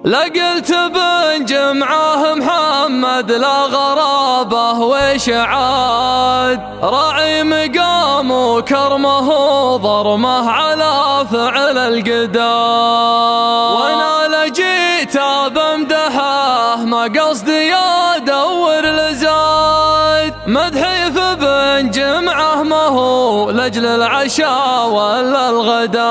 لقلت بنجمعه محمد لا غرابه وشعاد، راعي مقام وكرمه ضرمه على فعل القداد. وانا لجيت بمدحه ما قصدي ادور لزاد، مدحي في بنجمعه ما هو لاجل العشاء ولا الغداء.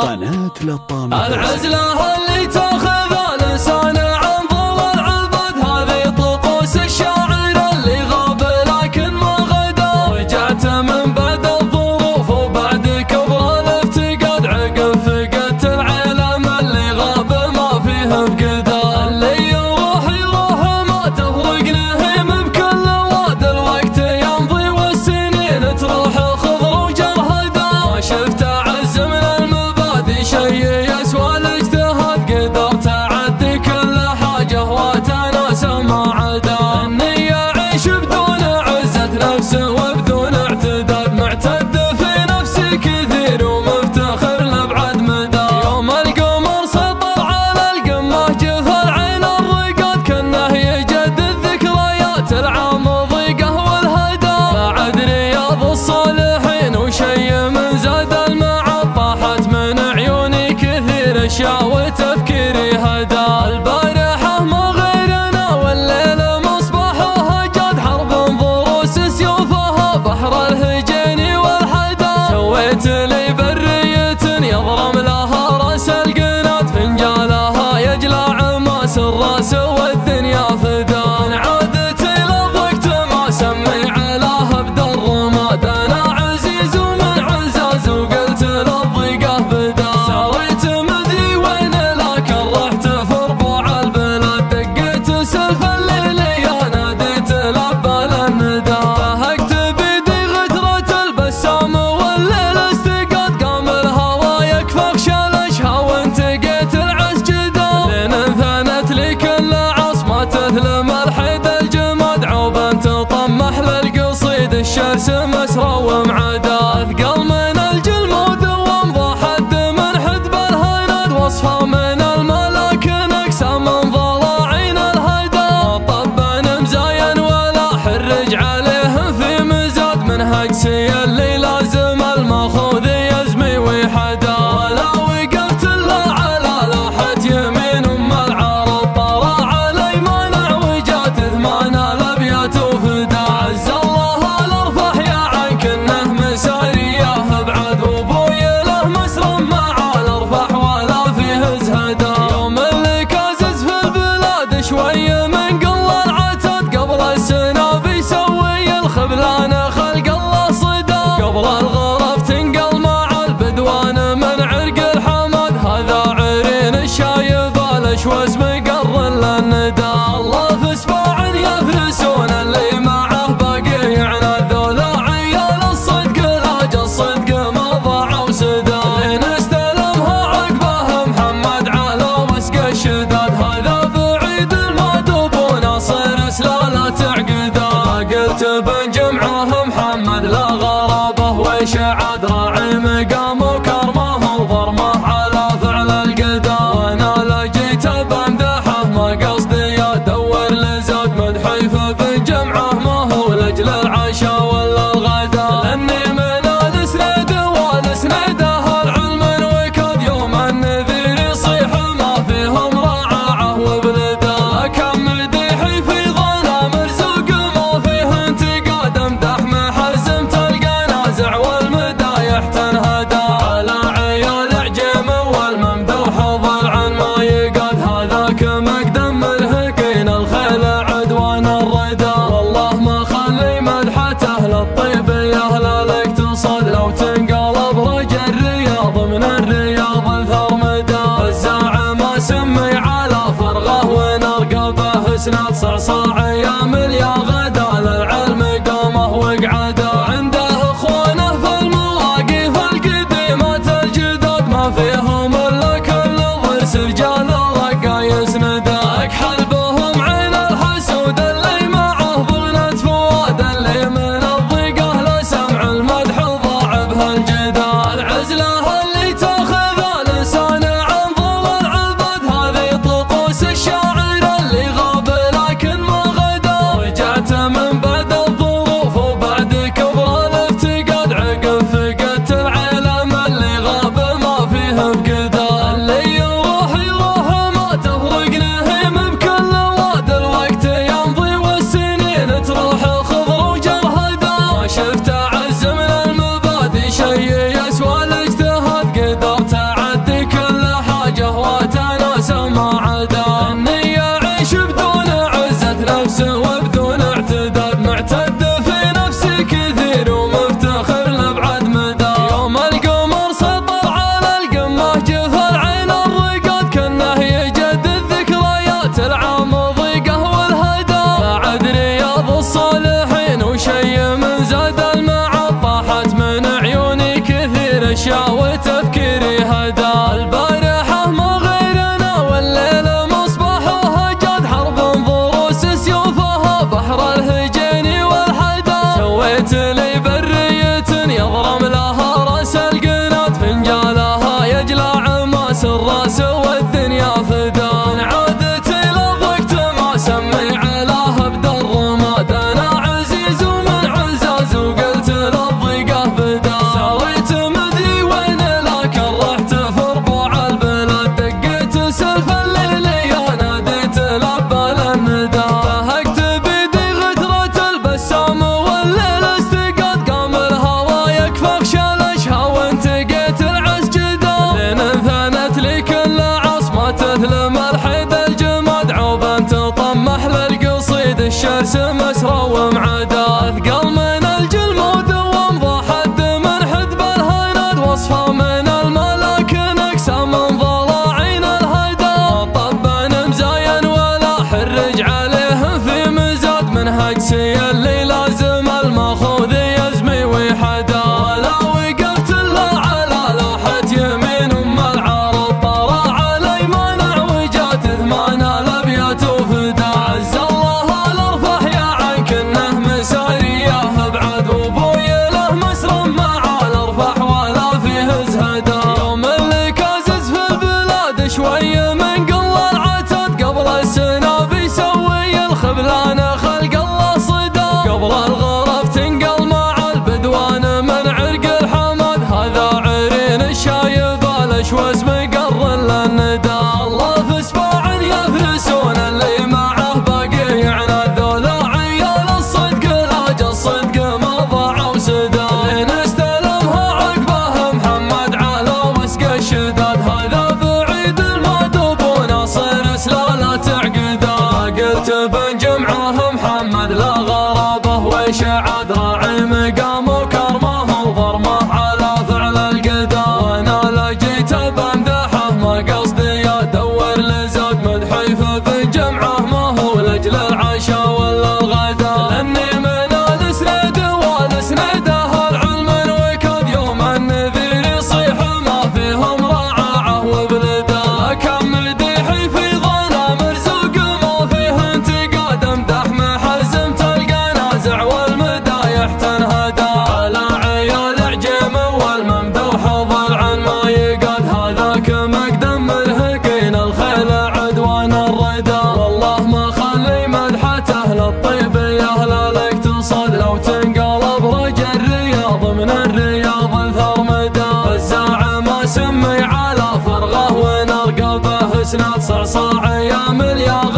قناة لطامة العزلة اللي تاخذ الانسان عن ظل العبد، هذه طقوس الشاعر اللي غاب لكن ما غدا. رجعت من بعد الظروف وبعد كبر الافتقاد، عقب فقدت العلم اللي غاب ما فيه فقدان. اللي يروح ما تفرق نهيم بكل واد، الوقت يمضي والسنين تروح خضر وجرهدا. ما شفت عز من المبادئ شيء يسوى الاجتهاد، قدرت اعدي كل حاجه واتناسى ما عدا. اني اعيش بدون عزه نفس وبدون اعتداد، معتد في نفسي كثير ومفتخر لابعد مدى. يوم القمر سطر على القمه جف العين الرقاد، كانه يجدد ذكريات العام ضيقه والهدى. بعد رياض الصالحين وشي من زاد المعاد، طاحت من عيوني كثير اشياء وتفكيري هدى. البارحه ما غيرنا والليل مصباحها جاد، حرب ضروس سيوفها بحر الهجين والحدا. سويت لي برية يضرم لها راس القنات، فنجالها يجلى عماس الراس والدنيا فدان. عادت لضقت ما سمي علىها بدر رماد، انا عزيز ومن عزاز وقلت للضيقه بدا. ساريت مدري وين لكن رحت في ربوع البلاد، دقيت سلف الليل يا ناديت لبال الندى. فهقت بيدي غترة البسام والليل استقاد، قام الهوى يكفخ شالشها وانتقيت العسجدة. لين انثنت لي كل عصمة تثلم الحيد الجماد، عوبا تطمح للقصيد الشرس مسرى ومعدا. اثقل من الجلمود وامضى حد من حدب الهند، وصفه من الملاكن اقسى من ضلاعين الهدى. طبا مزاين ولا حرج عليهم في مزاد، من هقسي اللي لازم الماخوذ يزمي ويحدا. ولا وقفت الا على لوحة يمين ام العرب، طرى علي مانع وجات ثمان الابيات وفدا. عز الله الارفح يا عنك انه مساريه بعد، وابوي له مسرى مع الارفح ولا فيه زهدا. يوم اللي كازز في البلاد شوي من قل العتاد، قبل السنه بيسوي الخبلان خلق الله صدا. قبل الغرف تنقل مع البدوان من عرق الحماد، هذا عرين الشايب الاشوس مقر للندى. الله في سباع يفرسون اللي معه باقي يعنى، ذولا عيال الصدق لاجل الصدق ما ضاعوا سدى. لين استلمها عقبه محمد على وسق الشداد، هذا بعيد المادوب وناصر سلاله تعقدا. قلت بنجمعه محمد لا غرابه وشعاد، راعي مقام وكرمه وضرمه على فعل القدا. وانا لجيت بمدحه الراس والدنيا فدا. من عادتي لضقت ما سمي علاه ابدا الرماد، انا عزيز ومن عزاز وقلت للضيقه بدا. سويت مدري وين لكن رحت في ربوع البلاد، دقيت سلف الليلي ناديت لبى الندى. فهقت بيدي غدرة البسام والليل استقاد، قام الهوى يكفخ شلشها وانتقيت العسجدة. لين انثنت لي كل عصمة تثلم الحيد الجماد، عوبا تطمح للقصيد الشرس مسرى ومعدا. اثقل من الجلمود وامضى حد من حدب الهند، وصفه من الملاكن اقسى من ضلاعين الهدى. طبا مزاين ولا حرج عليهم في مزاد، من هجسي اللي لازم الماخوذ يزمي ويحدا. ولا وقفت الا على لوحة يمين ام العرب، طرى علي مانع وجات ثمان الابيات وفدا. عز الله الارفح يا عنك انه مساريه ابعد، وابوي له مسرى مع الارفح ولا فيه زهدا. يوم اللي كازز في البلاد شوي من قل العتاد، قبل السنه بيسوي الخبلان خلق الله صدا. قبل الغرف تنقل مع البدوان من عرق الحمد، هذا عرين الشايب الاشوز مقر للندى. الله في سباع يفرسون اللي معه باقي يعنى، ذولا عيال الصدق لاج الصدق ما ضاعوا سدى. لين استلمها عقبه محمد على وسق الشداد، هذا بعيد المادوب وناصر سلالة عقدا. قلت بن جمعه محمد لا غرابه وشعاد، راعي مقام وكرمه وضرمه على فعل القدا. وانا لجيت بمدحه ما قصدي ادور لزاد، مدحي في بن جمعه ما هو لاجل العشا ولا الغدا. لاني من الاسند والاسنده العلم وكاد، يوم النذير يصيح ما فيهم رعاعه وبلدا. كم مديحي في ظنا مرزوق ما فيه انتقاد، امدح محزم تلقى نازع والمدايح تنهدى. على عيال عجيم والممدوح ضلعا ما يقاد، هذاك مقدم مرهقين الخيل عدوان الردى. والله ما خلي مدحته للطيب يا اهل الاقتصاد، لو تنقلب رجل الرياض من الرياض ثرمدا. فزاع ما سمي على فرغه ونرقبه اسناد، صعصاع يا ملياغ